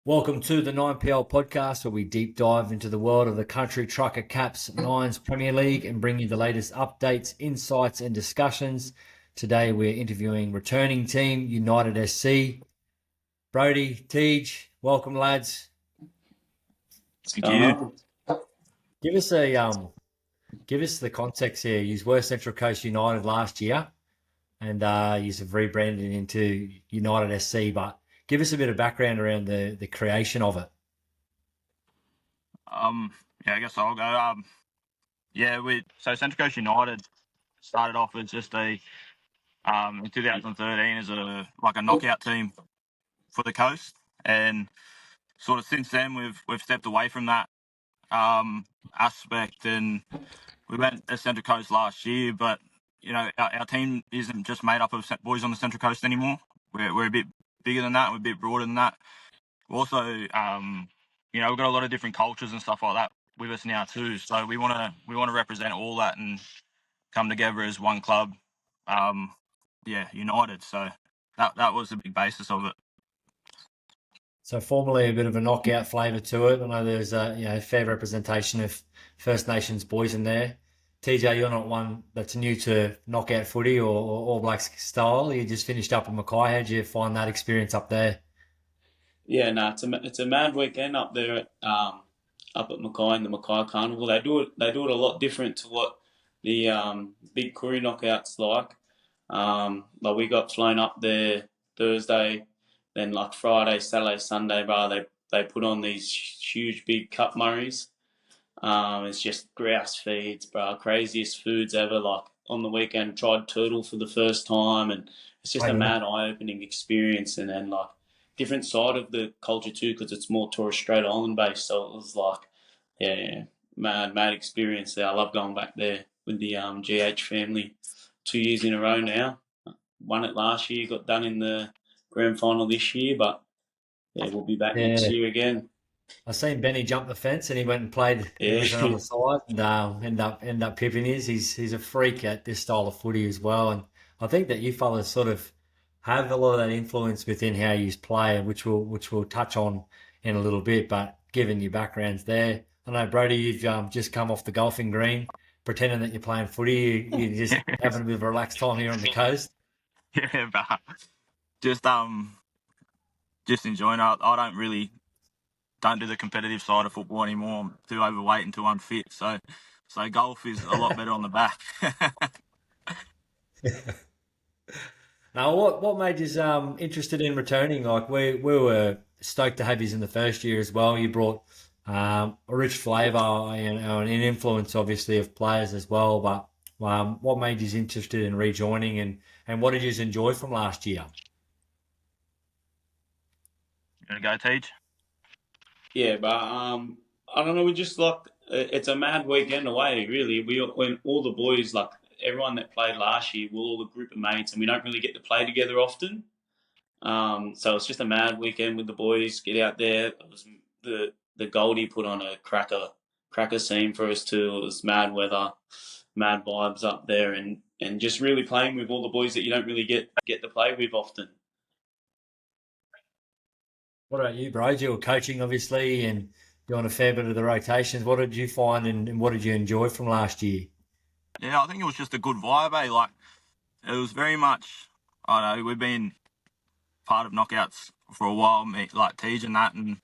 Welcome to the 9PL podcast, where we deep dive into the world of the Country Trucker Caps Nines Premier League and bring you the latest updates, insights, and discussions. Today, we're interviewing returning team United SC. Brody, Tej, welcome, lads. Thank you. Give us the context here. You were Central Coast United last year, and you have rebranded into United SC, but give us a bit of background around the creation of it. I guess I'll go. So Central Coast United started off as just in 2013 as a knockout team for the coast, and sort of since then we've stepped away from that aspect, and we went to Central Coast last year. But our team isn't just made up of boys on the Central Coast anymore. We're a bit bigger than that. We're a bit broader than that. We're also we've got a lot of different cultures and stuff like that with us now too. So we want to represent all that and come together as one club. United. So that was the big basis of it. So formerly a bit of a knockout flavour to it. I know there's a fair representation of First Nations boys in there. TJ, you're not one that's new to knockout footy or All Blacks style. You just finished up in Mackay. How did you find that experience up there? Yeah, no, it's a mad weekend up there up at Mackay in the Mackay Carnival. They do it a lot different to what the big Koori knockouts like. Like we got flown up there Thursday, then like Friday, Saturday, Sunday, they put on these huge big cup murrays. It's just grouse feeds, bro. Craziest foods ever. Like on the weekend, tried turtle for the first time, and it's just a mad eye-opening experience. And then like different side of the culture too, because it's more Torres Strait Island based. So it was like, yeah, mad experience there. I love going back there with the GH family. 2 years in a row now. Won it last year, got done in the grand final this year, but yeah, we'll be back next year again. I seen Benny jump the fence and he went and played everything on the side and end up pipping his. He's a freak at this style of footy as well. And I think that you fellas sort of have a lot of that influence within how you play, which we'll touch on in a little bit. But given your backgrounds there, I know Brody, you've just come off the golfing green, pretending that you're playing footy. You're just having a bit of a relaxed time here on the coast. Yeah, but just enjoying it. I don't do the competitive side of football anymore. I'm too overweight and too unfit. So golf is a lot better on the back. Now, what made you interested in returning? Like we were stoked to have you in the first year as well. You brought a rich flavour and an influence, obviously, of players as well. But what made you interested in rejoining, and what did you enjoy from last year? You gonna go, Tej? Yeah, but I don't know. We just like it's a mad weekend away. Really, when all the boys like everyone that played last year, we're all a group of mates, and we don't really get to play together often. So it's just a mad weekend with the boys. Get out there. It was the Goldie put on a cracker scene for us too. It was mad weather, mad vibes up there, and just really playing with all the boys that you don't really get to play with often. What about you, bro? You were coaching, obviously, and doing a fair bit of the rotations. What did you find, and what did you enjoy from last year? Yeah, I think it was just a good vibe. Like it was very much. I don't know, we've been part of knockouts for a while, like Tej and that, and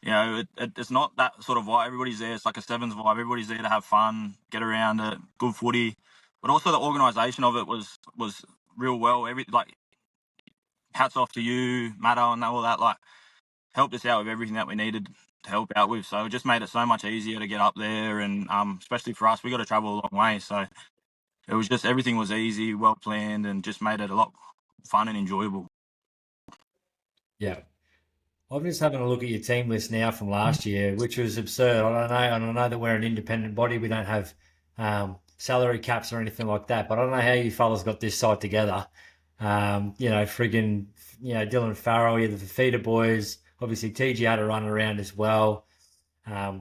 it's not that sort of vibe. Everybody's there. It's like a sevens vibe. Everybody's there to have fun, get around it, good footy. But also the organisation of it was real well. Hats off to you, Matto, and all that. Like helped us out with everything that we needed to help out with. So it just made it so much easier to get up there, and especially for us, we got to travel a long way. So it was just everything was easy, well planned, and just made it a lot fun and enjoyable. Yeah. I'm just having a look at your team list now from last year, which was absurd. I don't know that we're an independent body. We don't have salary caps or anything like that. But I don't know how you fellas got this side together. Dylan Farrell, you the Fafita boys. Obviously, TG had a run around as well.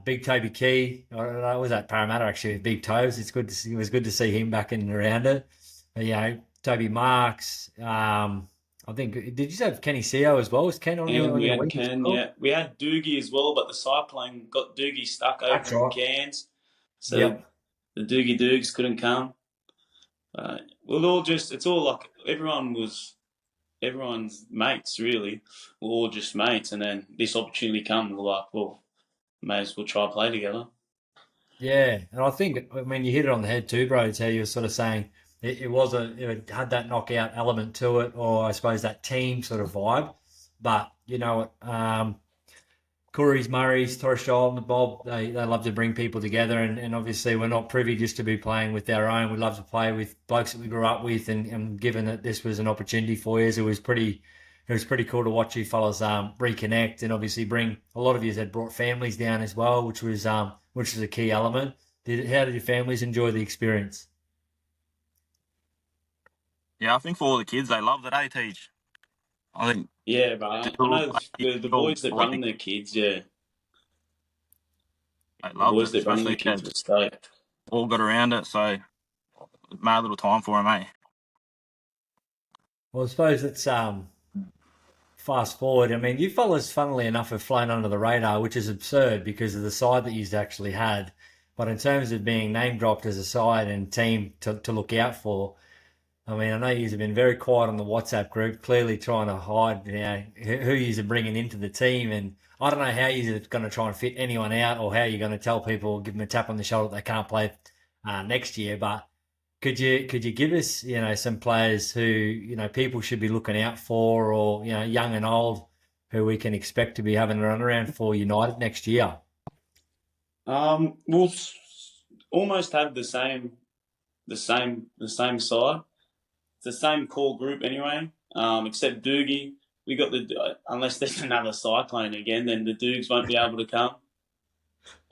Big Toby Key, I don't know, was that Parramatta actually with Big Toes? It was good to see him back in and around it. But, Toby Marks, I think, did you say Kenny Seo as well? Was Ken on And on we your had wing as Ken, well? yeah. We had Doogie as well, but the cyclone got Doogie stuck That's over in right. Cairns. So Yep. the Doogie Doogs couldn't come. We'll all just, it's all like everyone's mates, really. We're all just mates. And then this opportunity comes, we're like, well, may as well try play together. Yeah, and I think, I mean, you hit it on the head too, bro. It's how you were sort of saying it was it had that knockout element to it, or I suppose that team sort of vibe. But you know, Corey's, Murray's, Torres and Bob, they love to bring people together, and obviously we're not privy just to be playing with our own. We love to play with blokes that we grew up with, and given that this was an opportunity for you, it was pretty cool to watch you fellas reconnect, and obviously bring a lot of you had brought families down as well, which was a key element. How did your families enjoy the experience? Yeah, I think for all the kids, they loved it, Teach? I think Yeah, but I still, know like, the still, boys that like, run their kids, yeah. they The loved boys it, that run their especially kids as were stoked. all got around it. So mad little time for them, eh? Well, I suppose it's fast forward. I mean, you fellas, funnily enough, have flown under the radar, which is absurd because of the side that you've actually had. But in terms of being name dropped as a side and team to look out for, I mean, I know you've been very quiet on the WhatsApp group, clearly trying to hide, who you're bringing into the team. And I don't know how you're going to try and fit anyone out, or how you're going to tell people, give them a tap on the shoulder that they can't play next year. But could you give us, some players who, people should be looking out for, or, young and old, who we can expect to be having a run around for United next year? We'll almost have the same side. It's the same core group anyway, except Doogie. We got unless there's another cyclone again, then the Doogs won't be able to come.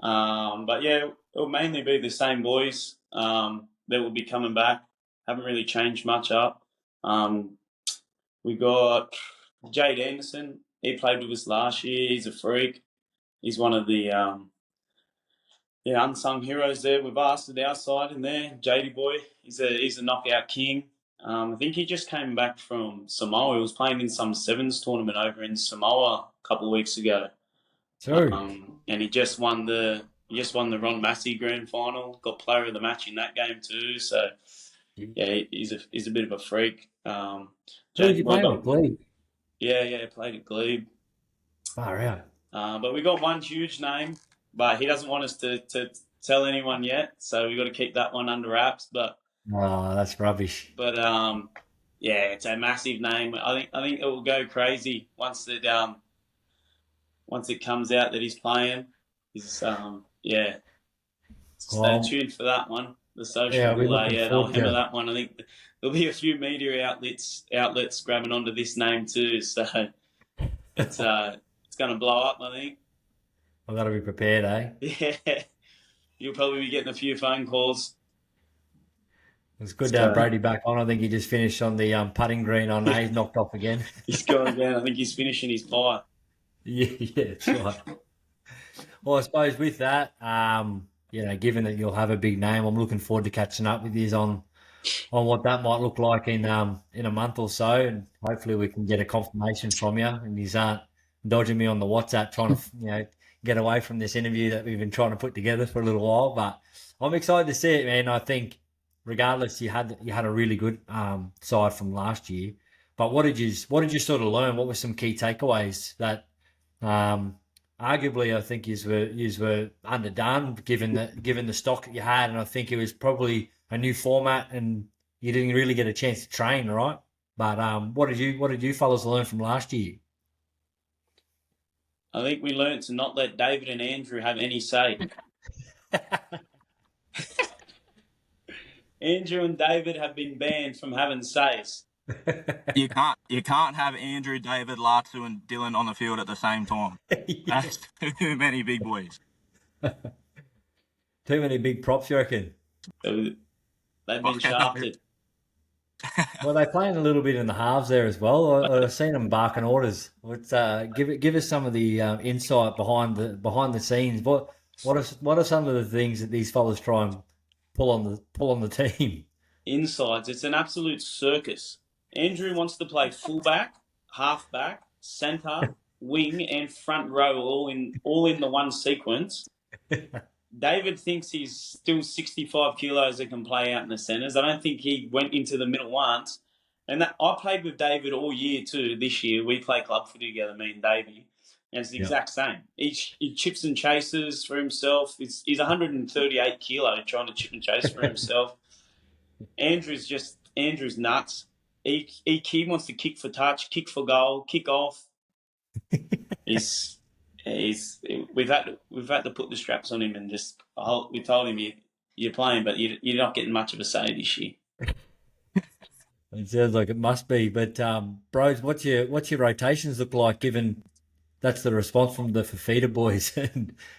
But yeah, it'll mainly be the same boys that will be coming back. Haven't really changed much up. Um, we got Jade Anderson. He played with us last year. He's a freak. He's one of the unsung heroes there with us at our side in there. JD boy, he's a knockout king. I think he just came back from Samoa. He was playing in some sevens tournament over in Samoa a couple of weeks ago. True. And he just won the Ron Massey grand final. Got player of the match in that game too. So yeah, he's a bit of a freak. Who did Jaden you boy play with, got Glebe? yeah played at Glebe. Far out. But we got one huge name, but he doesn't want us to tell anyone yet. So we got to keep that one under wraps. Oh, that's rubbish. Yeah, it's a massive name. I think it will go crazy once it comes out that he's playing. Yeah. Stay Well, tuned for that one. The yeah, socials I'll be will, looking they'll forward hammer to. that one. I think there'll be a few media outlets grabbing onto this name too. So it's going to blow up. I think. I've got to be prepared, eh? Yeah, you'll probably be getting a few phone calls. It's good to have So Brody back on. I think he just finished on the putting green on. He's knocked off again. he's going down. I think he's finishing his pie. Yeah, that's right. Well, I suppose with that, given that you'll have a big name, I'm looking forward to catching up with you on what that might look like in a month or so, and hopefully we can get a confirmation from you, and you aren't dodging me on the WhatsApp trying to get away from this interview that we've been trying to put together for a little while. But I'm excited to see it, man. I think regardless, you had a really good side from last year. But what did you sort of learn? What were some key takeaways that um, arguably I think yous were underdone given the stock that you had, and I think it was probably a new format, and you didn't really get a chance to train, right? But what did you fellas learn from last year? I think we learned to not let David and Andrew have any say. Andrew and David have been banned from having says. You can't have Andrew, David, Latu, and Dylan on the field at the same time. Yeah. That's too many big boys. Too many big props, you reckon? They've been Okay, shafted. Well, they playing a little bit in the halves there as well. I've seen them barking orders. Give us some of the insight behind the scenes. What are some of the things that these fellas try and pull on the team? Insides. It's an absolute circus. Andrew wants to play fullback, halfback, centre, wing, and front row all in the one sequence. David thinks he's still 65 kilos that can play out in the centres. I don't think he went into the middle once. And I played with David all year too. This year we play club footy together, me and Davey, and it's the exact same. He chips and chases for himself. He's 138 kilo trying to chip and chase for himself. Andrew's nuts. He wants to kick for touch, kick for goal, kick off. We've had to put the straps on him and we told him you're playing, but you're not getting much of a say this year. It sounds like it must be. But bros, what's your rotations look like? Given that's the response from the Fafita boys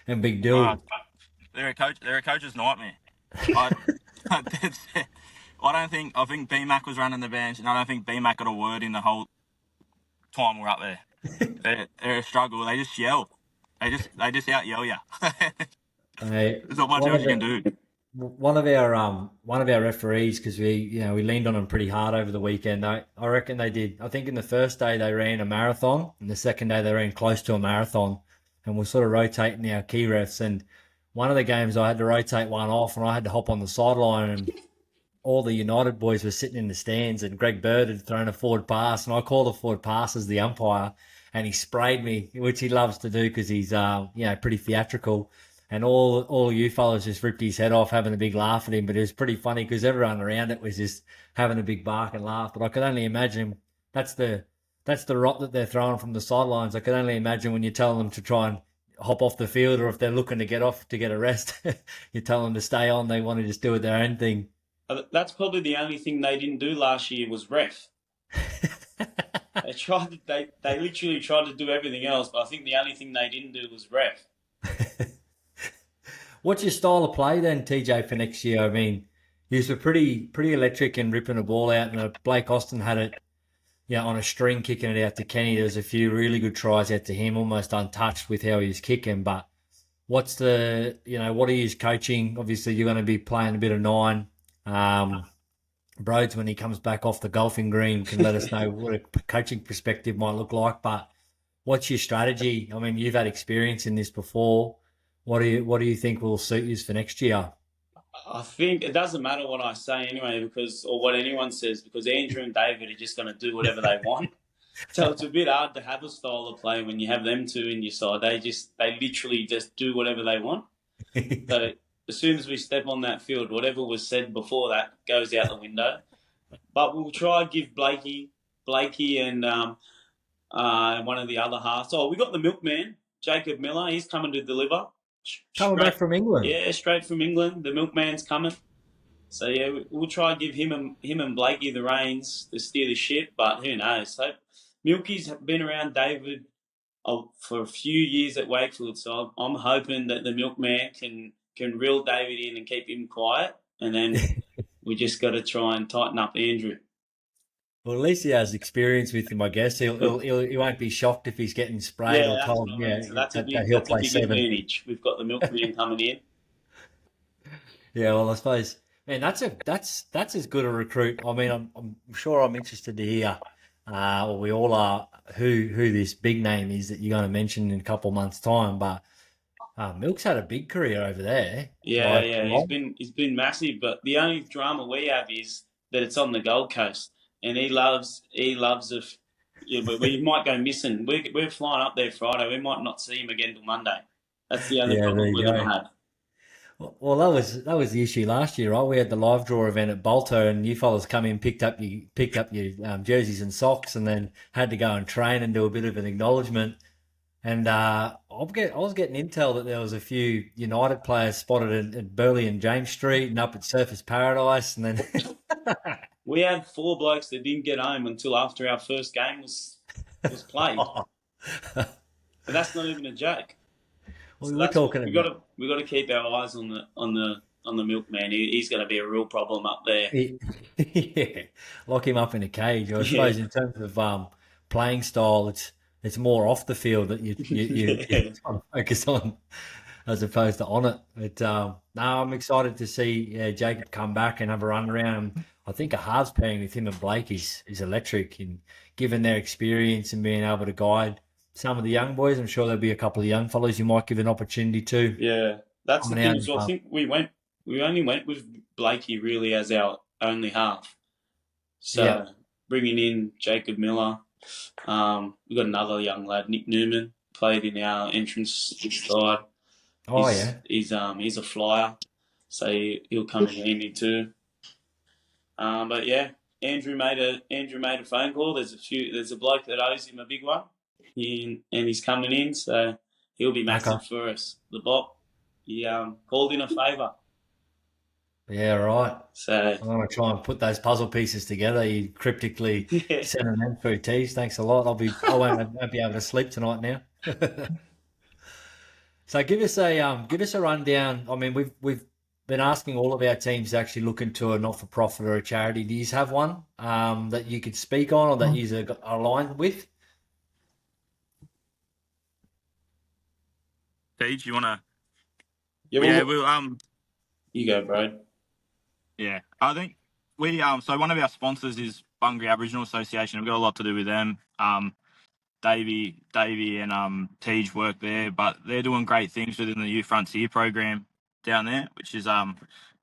and Big Dill. They're a coach's nightmare. I think B-Mac was running the bench, and I don't think B-Mac got a word in the whole time we're up there. They're a struggle. They just yell. They just out yell you. There's not much else you can do. One of our referees, because we leaned on them pretty hard over the weekend. I reckon they did. I think in the first day they ran a marathon, and the second day they ran close to a marathon, and we're sort of rotating our key refs. And one of the games I had to rotate one off, and I had to hop on the sideline, and all the United boys were sitting in the stands, and Greg Bird had thrown a forward pass, and I called the forward pass as the umpire, and he sprayed me, which he loves to do because he's pretty theatrical. And all you fellas just ripped his head off, having a big laugh at him. But it was pretty funny because everyone around it was just having a big bark and laugh. But I could only imagine that's the rot that they're throwing from the sidelines. I could only imagine when you tell them to try and hop off the field, or if they're looking to get off to get a rest, you tell them to stay on. They want to just do their own thing. That's probably the only thing they didn't do last year was ref. They literally tried to do everything else, but I think the only thing they didn't do was ref. What's your style of play then, TJ, for next year? I mean, you were pretty electric and ripping the ball out, and Blake Austin had it, on a string, kicking it out to Kenny. There was a few really good tries out to him, almost untouched with how he was kicking. But what are you coaching? Obviously, you're going to be playing a bit of 9. Broads, when he comes back off the golfing green, can let us know what a coaching perspective might look like. But what's your strategy? I mean, you've had experience in this before. What do you think will suit you for next year? I think it doesn't matter what I say anyway, or what anyone says, because Andrew and David are just going to do whatever they want. So it's a bit hard to have a style of play when you have them two in your side. They literally just do whatever they want. So as soon as we step on that field, whatever was said before that goes out the window. But we'll try to give Blakey and one of the other halves. Oh, we got the milkman, Jacob Miller. He's coming to deliver. Coming back from England. Yeah, straight from England. The milkman's coming. So yeah, we'll try to give him and Blakey the reins to steer the ship. But who knows? So Milky's been around David for a few years at Wakefield, so I'm hoping that the milkman can reel David in and keep him quiet, and then we just got to try and tighten up Andrew. Well, at least he has experience with him, I guess. He won't be shocked if he's getting sprayed or told. So that's a big advantage. We've got the milkman coming in. Yeah, well, I suppose, man, that's as good a recruit. I mean, I'm sure I'm interested to hear, or we all are, who this big name is that you're going to mention in a couple of months' time. But Milk's had a big career over there. Yeah. He's been massive. But the only drama we have is that it's on the Gold Coast. And he loves it. We might go missing. We're flying up there Friday. We might not see him again till Monday. That's the only problem we're going to have. Well, that was the issue last year, right? We had the live draw event at Bolter, and you fellas come in, picked up your jerseys and socks, and then had to go and train and do a bit of an acknowledgement. And I was getting intel that there was a few United players spotted at Burleigh and James Street and up at Surfers Paradise, and then. We had 4 blokes that didn't get home until after our first game was played. But that's not even a joke. Well, so we're talking. We got to keep our eyes on the milkman. He's going to be a real problem up there. Yeah, lock him up in a cage. I suppose in terms of playing style, it's more off the field that you trying to focus on. as opposed to on it. But no, I'm excited to see Jacob come back and have a run around. And I think a halves pairing with him and Blake is electric, and given their experience and being able to guide some of the young boys, I'm sure there'll be a couple of young fellows you might give an opportunity to Yeah, that's the coming thing out. as well. I think we only went with Blakey really as our only half. Yeah. So bringing in Jacob Miller, we've got another young lad, Nick Newman, played in our entrance side. Oh yeah. He's a flyer, so he'll come in handy too. But yeah, Andrew made a phone call. There's a bloke that owes him a big one, and he's coming in, so he'll be Okay. massive for us. The Bop, he called in a favour, Yeah. Right. so I'm gonna try and put those puzzle pieces together. You cryptically yeah. sent them in through teas. Thanks a lot. I won't be able to sleep tonight now. So give us a rundown. I mean, we've been asking all of our teams to actually look into a not for profit or a charity. Do you have one that you could speak on or that you are aligned with? Tej, you wanna? Yeah, Yeah, well, we you go, bro. yeah. I think we so one of our sponsors is Bunbury Aboriginal Association. We've got a lot to do with them. Davey and Tej work there, but they're doing great things within the Youth Frontier program down there, which is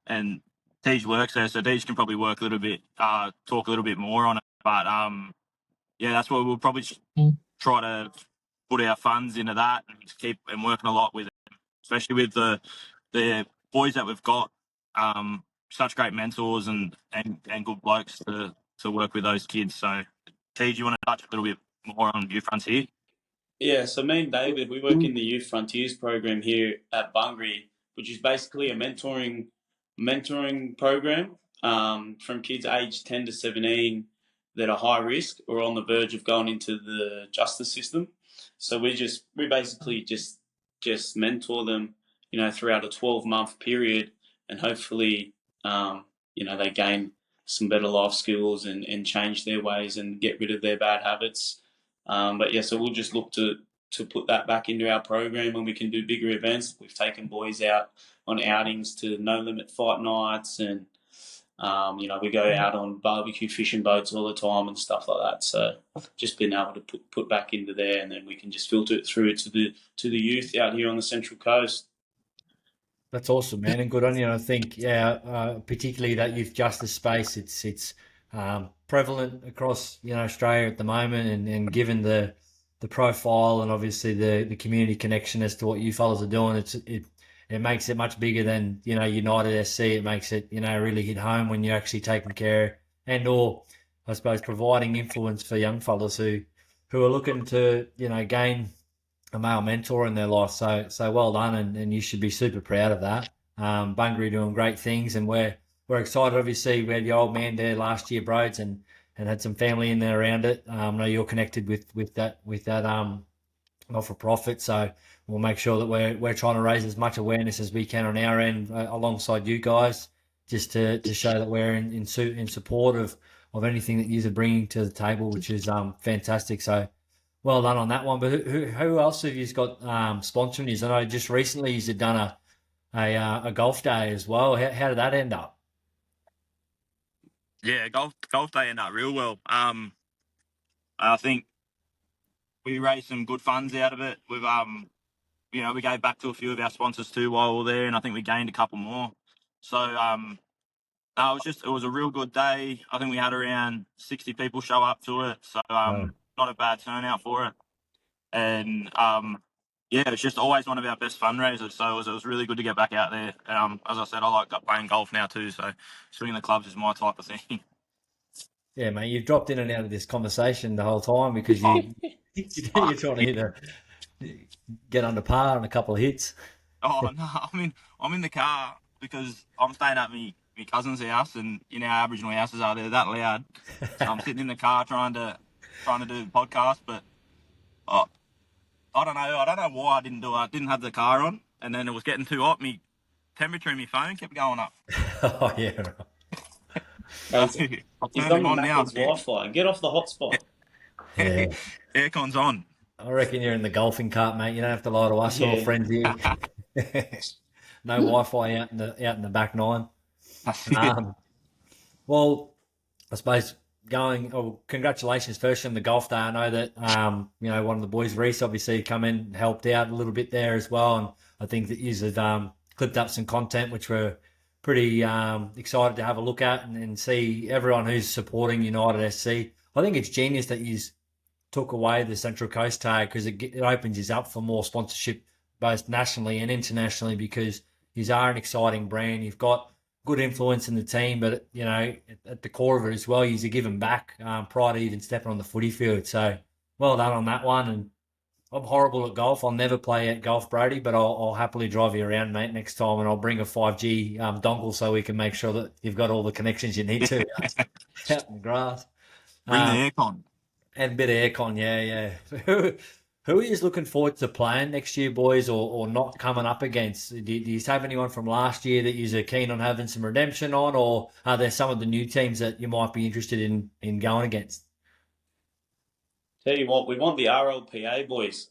and Tej works there, so Tej can probably talk a little bit more on it. But yeah, that's what we'll probably try to put our funds into that and keep and working a lot with it, especially with the boys that we've got. Such great mentors and good blokes to work with those kids. So, Tej, you want to touch a little bit more on Youth Frontier? Yeah, so me and David, we work in the Youth Frontiers program here at Bunbury, which is basically a mentoring program from kids aged 10 to 17 that are high risk or on the verge of going into the justice system. So we basically just mentor them, throughout a 12-month period, and hopefully, they gain some better life skills and change their ways and get rid of their bad habits. But yeah, so we'll just look to put that back into our program when we can do bigger events. We've taken boys out on outings to no limit fight nights, and we go out on barbecue fishing boats all the time and stuff like that. So just being able to put back into there, and then we can just filter it through to the youth out here on the Central Coast. That's awesome, man, and good on you. And I think, yeah, particularly that youth justice space, it's prevalent across Australia at the moment, and given the profile and obviously the community connection as to what you fellas are doing, it makes it much bigger than United SC. It makes it really hit home when you're actually taking care and or I suppose providing influence for young fellas who are looking to gain a male mentor in their life. So well done, and you should be super proud of that. Bunbury doing great things, and we're excited. Obviously, we had your old man there last year, Broads, and had some family in there around it. I know you're connected with that not for profit, so we'll make sure that we're trying to raise as much awareness as we can on our end alongside you guys, just to show that we're in support of anything that you're bringing to the table, which is fantastic. So well done on that one. But who else have you got sponsoring you? I know just recently you've done a golf day as well. How did that end up? Yeah, golf day ended up real well. I think we raised some good funds out of it. We gave back to a few of our sponsors too while we were there, and I think we gained a couple more. So it was a real good day. I think we had around 60 people show up to it, so Oh. not a bad turnout for it. And yeah, it's just always one of our best fundraisers. So it was really good to get back out there. As I said, I like playing golf now too, so swinging the clubs is my type of thing. Yeah, mate, you've dropped in and out of this conversation the whole time because you're trying to get under par on a couple of hits. Oh no, I'm in the car because I'm staying at my cousin's house, and our Aboriginal houses are they're that loud. So I'm sitting in the car trying to do the podcast, but I don't know why I didn't do it. I didn't have the car on, and then it was getting too hot. My temperature in my phone kept going up. Oh yeah, right. I'll He's turn on it the on now. Macca's Wi-Fi. Get off the hotspot. Yeah. Aircon's on. I reckon you're in the golfing cart, mate. You don't have to lie to us or Yeah. friends here. No Wi-Fi out in the back nine. Um, well, I suppose congratulations first on the golf day. I know that one of the boys, Reese, obviously come in and helped out a little bit there as well, and I think that you have clipped up some content which we're pretty excited to have a look at and see everyone who's supporting United SC. I think it's genius that you took away the Central Coast tag because it opens you up for more sponsorship both nationally and internationally because you are an exciting brand. You've got good influence in the team, but at the core of it as well, you're giving back prior to even stepping on the footy field. So well done on that one. And I'm horrible at golf. I'll never play at golf, Brody, but I'll happily drive you around, mate, next time, and I'll bring a 5G dongle so we can make sure that you've got all the connections you need to out in the grass. Bring the aircon. And a bit of aircon, yeah. Who are you looking forward to playing next year, boys, or not coming up against? Do you have anyone from last year that you're keen on having some redemption on, or are there some of the new teams that you might be interested in going against? Tell you what, we want the RLPA boys.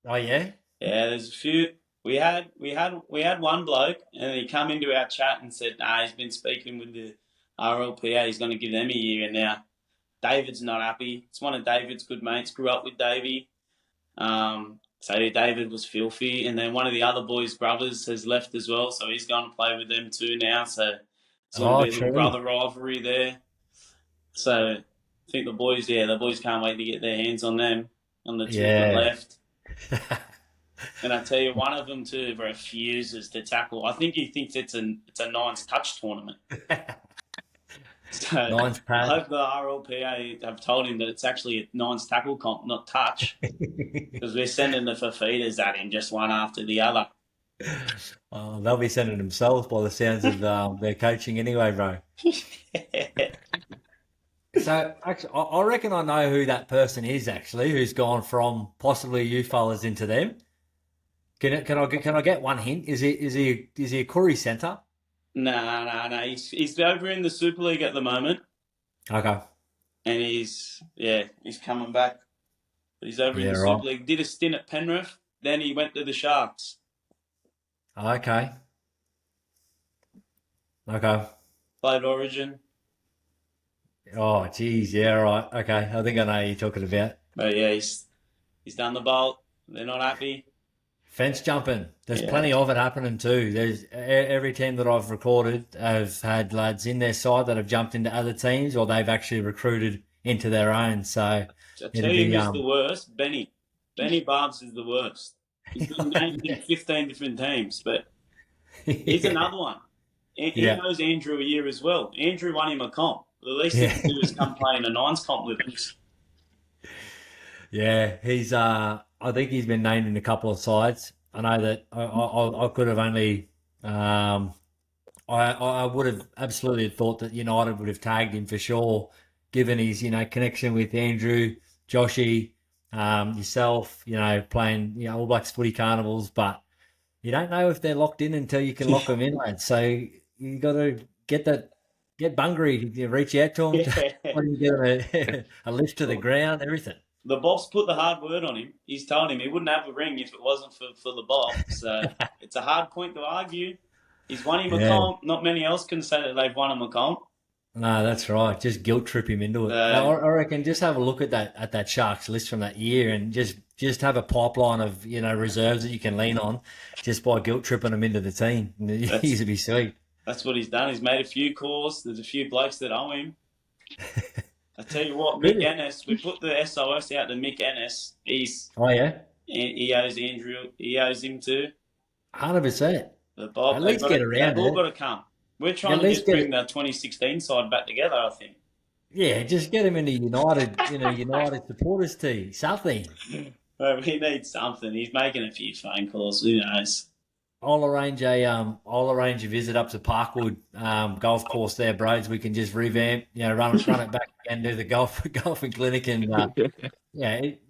Oh yeah? Yeah, there's a few. We had one bloke, and he come into our chat and said, "Nah, he's been speaking with the RLPA. He's going to give them a year." And now David's not happy. It's one of David's good mates. Grew up with Davey. So David was filthy, and then one of the other boys' brothers has left as well, so he's going to play with them too now. So it's going to be a little brother rivalry there. So I think the boys can't wait to get their hands on them, on the two that left. And I tell you, one of them too refuses to tackle. I think he thinks it's a nines touch tournament. So I hope the RLPA have told him that it's actually a nines tackle comp, not touch, because we're sending the Fafitas at him just one after the other. They'll be sending themselves by the sounds of their coaching anyway, bro. So actually, I reckon I know who that person is actually, who's gone from possibly you fellas into them. Can I get one hint? Is he a Curry centre? No. He's over in the Super League at the moment. Okay. And he's coming back. But he's over in the Super League. Did a stint at Penrith, then he went to the Sharks. Okay. Played Origin. Oh, geez, yeah, right. Okay, I think I know who you're talking about. But yeah, he's done the bolt. They're not happy. Fence jumping. There's plenty of it happening too. There's every team that I've recorded have had lads in their side that have jumped into other teams, or they've actually recruited into their own. So I tell you, who's the worst? Benny Barbs is the worst. He's been named in 15 different teams, but he's another one. He knows Andrew a year as well. Andrew won him a comp. The least he can do is come play in a nines comp with us. Yeah, he's. I think he's been named in a couple of sides. I know that I could have only. I would have absolutely thought that United would have tagged him for sure, given his connection with Andrew, Joshy, yourself. Playing All Blacks footy carnivals, but you don't know if they're locked in until you can lock them in, lads. So you got to get Bungaree, you reach out to him, when you get a lift to the ground, everything. The boss put the hard word on him. He's told him he wouldn't have a ring if it wasn't for the boss. So it's a hard point to argue. He's won him a comp. Not many else can say that they've won him a comp. No, that's right. Just guilt trip him into it. I reckon just have a look at that Sharks list from that year and just have a pipeline of reserves that you can lean on just by guilt tripping them into the team. He's to be sweet. That's what he's done. He's made a few calls. There's a few blokes that owe him. I tell you what, Mick Ennis, we put the SOS out to Mick Ennis. He owes Andrew. He owes him too. 100%. But Bob, at least get around it. They've all got to come. We're trying to just bring the 2016 side back together, I think. Yeah, just get him into United, United supporters team. Something. Well, he needs something. He's making a few phone calls. Who knows? I'll arrange a visit up to Parkwood golf course there, Broads. We can just revamp, run it back again, do the golfing clinic, and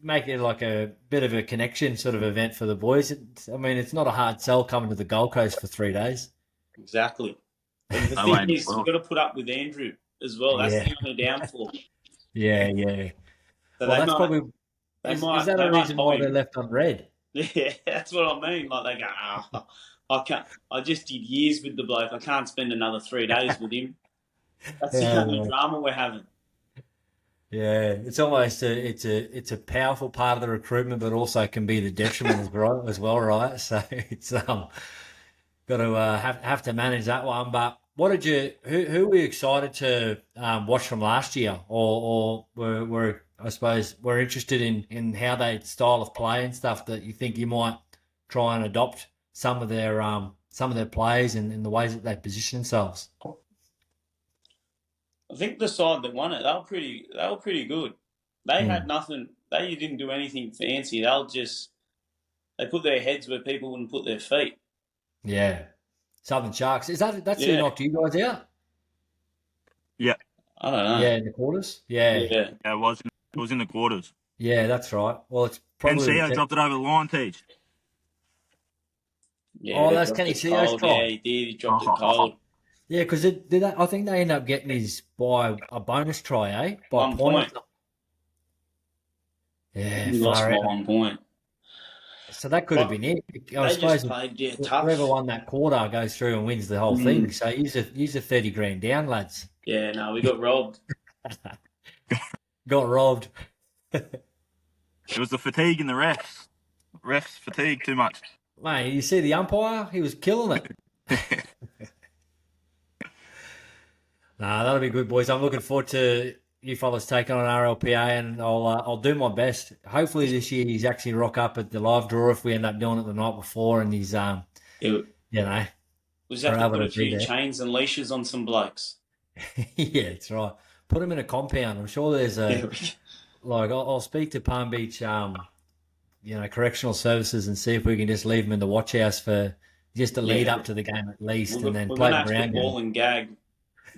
make it like a bit of a connection sort of event for the boys. It's not a hard sell coming to the Gold Coast for 3 days. Exactly. And the thing is, we've got to put up with Andrew as well. That's the only downfall. Yeah. So that's probably. Is that a reason why they're left on red? Yeah, that's what I mean. Like they go, I can't. I just did years with the bloke. I can't spend another 3 days with him. That's the Yeah, only drama we're having. yeah. It's almost it's a powerful part of the recruitment, but also can be the detriment as well, right? So it's got to have to manage that one. But what did you? Who were you excited to watch from last year, or were I suppose were interested in how they style of play and stuff that you think you might try and adopt some of their plays and the ways that they position themselves. I think the side that won it, they were pretty. They were pretty good. They had Mm. nothing. They didn't do anything fancy. They put their heads where people wouldn't put their feet. Yeah, Southern Sharks. That's who Yeah, knocked you guys out? Yeah, I don't know. Yeah, in the quarters. Yeah, Yeah, yeah, it was in the quarters. yeah, that's right. Well, it's probably NCO dropped it over the line, Teach. yeah, oh, they that's dropped Kenny it Seo's cold. try. Yeah, he did. He dropped it cold. Yeah, because did that, I think they end up getting his by a bonus try, eh? By a 1 point or point. something. Yeah, We lost far by out. 1 point. So that could have But been it. I they suppose just played whoever tough. won that quarter goes through and wins the whole thing. Mm. So use a 30 grand down, lads. Yeah, no, we got robbed. Got robbed. It was the fatigue in the refs. Refs fatigue too much. Mate, you see the umpire? He was killing it. Nah, that'll be good, boys. I'm looking forward to you fellas taking on RLPA, and I'll do my best. Hopefully this year he's actually rock up at the live draw if we end up doing it the night before, and he's It, you know we just are have to able put to a be few there. chains and leashes on some blokes. Yeah, that's right. Put him in a compound. I'm sure there's Yeah, a like I'll speak to Palm Beach correctional services and see if we can just leave him in the watch house for just to lead yeah. up to the game at least, and then We're play gonna the have to ground ball game. and gag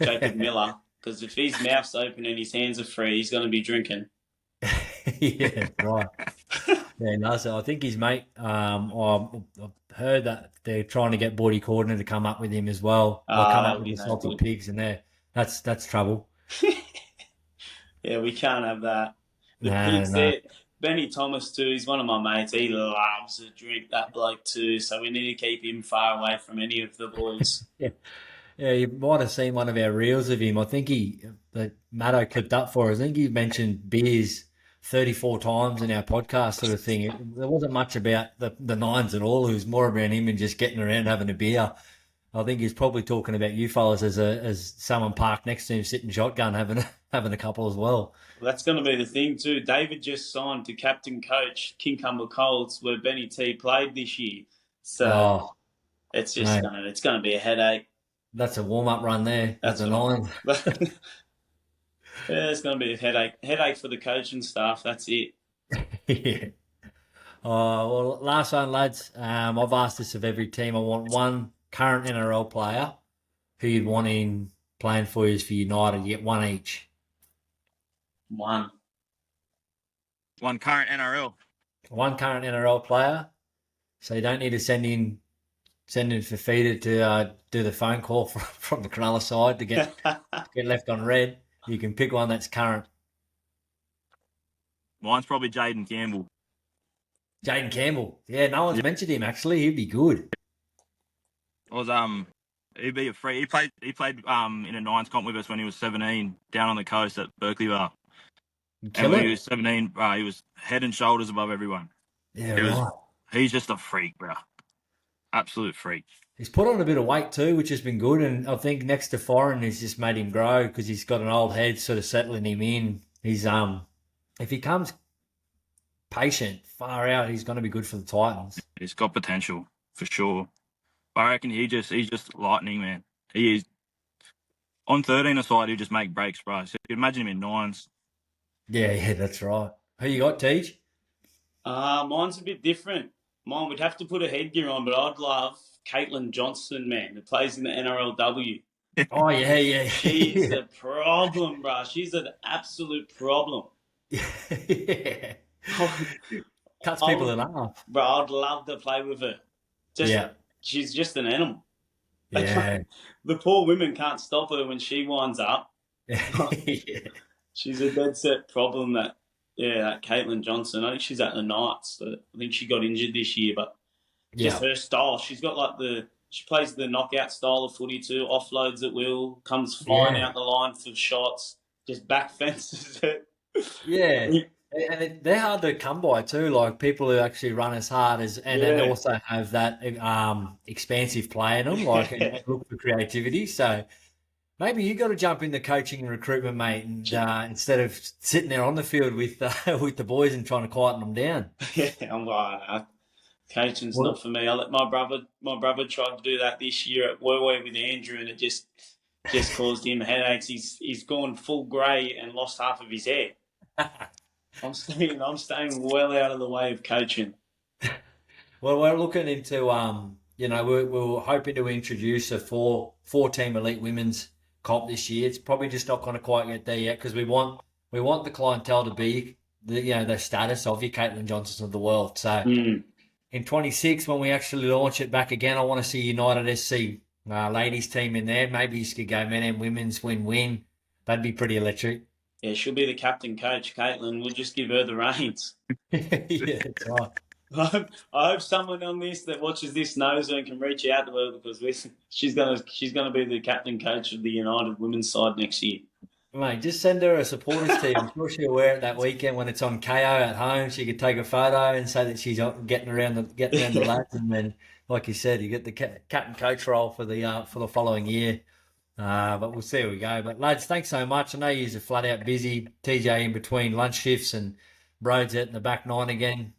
Jacob Miller because if his mouth's open and his hands are free, he's gonna be drinking. Yeah, right. Yeah, no, so I think his mate, I've heard that they're trying to get Brody Cordner to come up with him as well, or come up That'll with be the no salty good. pigs, and that's trouble. Yeah, we can't have that. The No, pigs no. there. Benny Thomas too. He's one of my mates. He loves to drink, that bloke too. So we need to keep him far away from any of the boys. Yeah, yeah, you might have seen one of our reels of him. I think that Matto clipped up for us. I think he mentioned beers 34 times in our podcast sort of thing. There wasn't much about the nines at all. It was more about him and just getting around having a beer. I think he's probably talking about you fellas as someone parked next to him sitting shotgun having a couple as well. Well, that's going to be the thing too. David just signed to captain coach Kincumber Colts, where Benny T played this year. So Oh, mate, it's gonna be a headache. that's a warm up run there at That's the what nine. I. Yeah, it's going to be a headache. Headache for the coach and staff. That's it. Yeah. Well, last one, lads. I've asked this of every team. I want one current NRL player who you'd want in playing for you for United. You get one each. One. One current NRL. One current NRL player. So you don't need to send in Fafita to do the phone call from the Cronulla side to get left on red. You can pick one that's current. Mine's probably Jaden Campbell. Jaden Campbell. Yeah, no one's mentioned him actually. He'd be good. He'd be a free. He played in a nines comp with us when he was 17 down on the coast at Berkeley Bar. And when he was 17, he was head and shoulders above everyone. Yeah, He was- right. He's just a freak, bro. Absolute freak. He's put on a bit of weight too, which has been good. And I think next to Foreign, he's just made him grow because he's got an old head sort of settling him in. He's if he comes patient, far out, he's going to be good for the Titans. He's got potential for sure. I reckon he's just lightning, man. He is on 13 aside. He'll just make breaks, bro. So imagine him in nines. Yeah, that's right. Who you got, Teach? Mine's a bit different. Mine would have to put a headgear on, but I'd love Caitlin Johnson, man, who plays in the NRLW. Oh yeah. She's a problem, bro. She's an absolute problem. Yeah. Cuts people in half. Bro, I'd love to play with her. She's just an animal. Yeah. The poor women can't stop her when she winds up. Yeah. She's a dead set problem, that that Caitlin Johnson. I think she's at the Knights. I think she got injured this year, but just Yeah. her style. She's got she plays the knockout style of footy too. Offloads at will, comes flying Yeah. out the line for shots, just back fences it. I Yeah. think, And they're hard to come by too, like people who actually run as hard as, and then yeah, also have that expansive play in them, like, and look for creativity. So maybe you got to jump into coaching and recruitment, mate, and instead of sitting there on the field with with the boys and trying to quieten them down. yeah. I'm like, nah, coaching's not Well, for me. I let my brother. My brother tried to do that this year at Werway with Andrew, and it just caused him headaches. He's gone full grey and lost half of his hair. I'm staying well out of the way of coaching. well, we're looking into we're hoping to introduce a four team elite women's comp this year. It's probably just not going to quite get there yet because we want the clientele to be the status of your Caitlin Johnsons of the world. So Mm. in 26, when we actually launch it back again, I want to see United SC ladies team in there. Maybe you could go men and women's win-win. That'd be pretty electric. Yeah, she'll be the captain coach, Caitlin. We'll just give her the reins. Yeah, that's right. I hope someone on this that watches this knows her and can reach out to her because she's gonna be the captain coach of the United women's side next year. Mate, just send her a supporters tee. I'm sure she'll wear it that weekend when it's on KO at home. She could take a photo and say that she's getting around the lads, and then, like you said, you get the captain coach role for the following year. But we'll see how we go. But lads, thanks so much. I know you're flat out busy. TJ in between lunch shifts and Broad's out in the back nine again,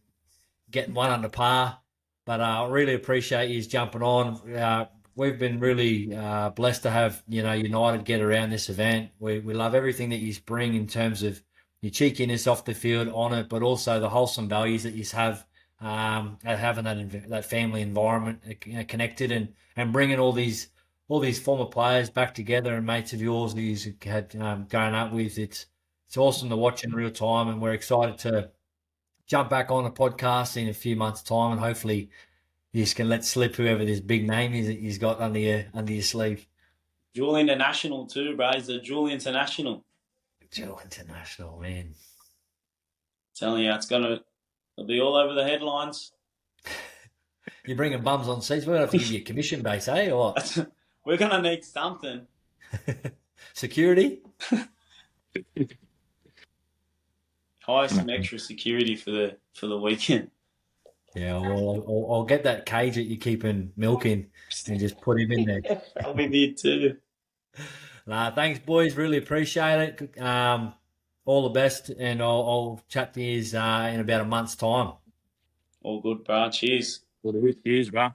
getting one under par. But I really appreciate you jumping on. We've been really blessed to have United get around this event. We love everything that you bring in terms of your cheekiness off the field, on it, but also the wholesome values that you have at having that family environment, connected, and bringing all these former players back together and mates of yours that you had grown up with. It's awesome to watch in real time, and we're excited to jump back on a podcast in a few months' time, and hopefully you just can let slip whoever this big name is that he's got under your sleeve. Dual international too, bro. He's a dual international. Joe International, man. Telling you, it'll be all over the headlines. You're bringing bums on seats. We're going to have to give you a commission base, eh? Or what? We're gonna need something. Security? Hire some extra security for the weekend. Yeah, well, I'll get that cage that you're keeping milk in and just put him in there. I'll be there too. Thanks, boys. Really appreciate it. All the best, and I'll chat to you in about a month's time. All good, bro. Cheers. Cheers, bro.